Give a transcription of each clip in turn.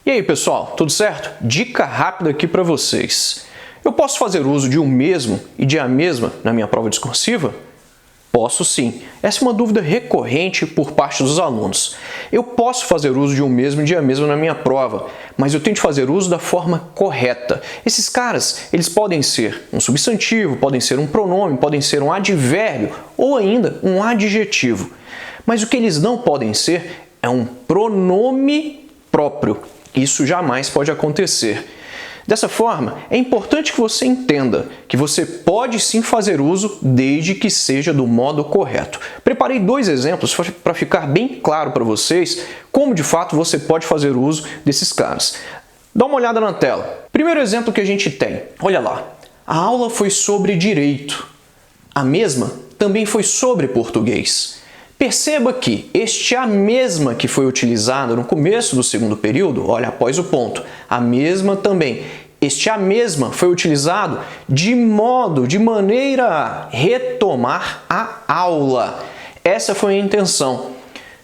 E aí pessoal, tudo certo? Dica rápida aqui para vocês. Eu posso fazer uso de um mesmo e de a mesma na minha prova discursiva? Posso sim. Essa é uma dúvida recorrente por parte dos alunos. Eu posso fazer uso de um mesmo e de a mesma na minha prova, mas eu tenho de fazer uso da forma correta. Esses caras, eles podem ser um substantivo, podem ser um pronome, podem ser um advérbio ou ainda um adjetivo. Mas o que eles não podem ser é um pronome próprio. Isso jamais pode acontecer. Dessa forma, é importante que você entenda que você pode sim fazer uso desde que seja do modo correto. Preparei dois exemplos para ficar bem claro para vocês como de fato você pode fazer uso desses caras. Dá uma olhada na tela. Primeiro exemplo que a gente tem, olha lá. A aula foi sobre direito. A mesma também foi sobre português. Perceba que este a mesma que foi utilizado no começo do segundo período, olha, após o ponto, a mesma também. Este a mesma foi utilizado de maneira a retomar a aula. Essa foi a intenção.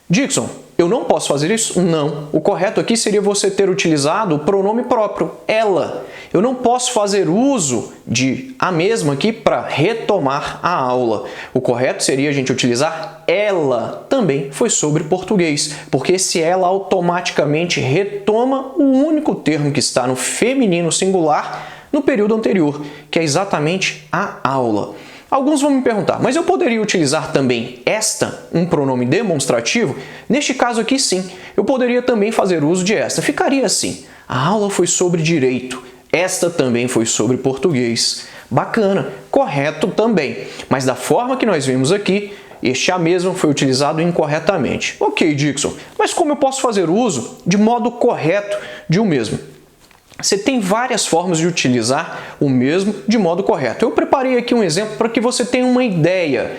Dixon, eu não posso fazer isso? Não. O correto aqui seria você ter utilizado o pronome próprio, ela. Eu não posso fazer uso de a mesma aqui para retomar a aula. O correto seria a gente utilizar ela. Também foi sobre português, porque esse ela automaticamente retoma o único termo que está no feminino singular no período anterior, que é exatamente a aula. Alguns vão me perguntar, mas eu poderia utilizar também esta, um pronome demonstrativo? Neste caso aqui, sim. Eu poderia também fazer uso de esta. Ficaria assim. A aula foi sobre direito. Esta também foi sobre português. Bacana, correto também. Mas da forma que nós vimos aqui, este a mesma foi utilizado incorretamente. Ok, Dixon, mas como eu posso fazer uso de modo correto de um mesmo? Você tem várias formas de utilizar o mesmo de modo correto. Eu preparei aqui um exemplo para que você tenha uma ideia.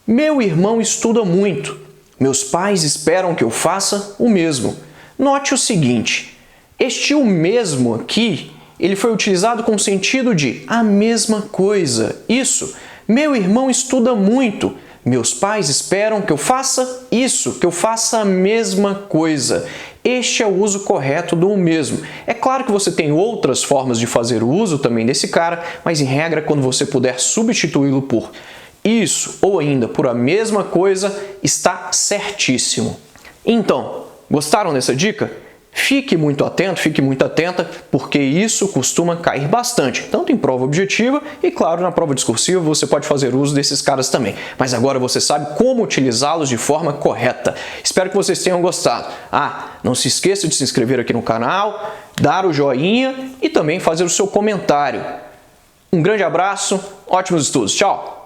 Meu irmão estuda muito. Meus pais esperam que eu faça o mesmo. Note o seguinte, este o mesmo aqui, ele foi utilizado com o sentido de a mesma coisa. Isso, meu irmão estuda muito. Meus pais esperam que eu faça isso, que eu faça a mesma coisa. Este é o uso correto do mesmo. É claro que você tem outras formas de fazer uso também desse cara, mas em regra, quando você puder substituí-lo por isso ou ainda por a mesma coisa, está certíssimo. Então, gostaram dessa dica? Fique muito atento, fique muito atenta, porque isso costuma cair bastante, tanto em prova objetiva e, claro, na prova discursiva você pode fazer uso desses caras também. Mas agora você sabe como utilizá-los de forma correta. Espero que vocês tenham gostado. Não se esqueça de se inscrever aqui no canal, dar o joinha e também fazer o seu comentário. Um grande abraço, ótimos estudos, tchau!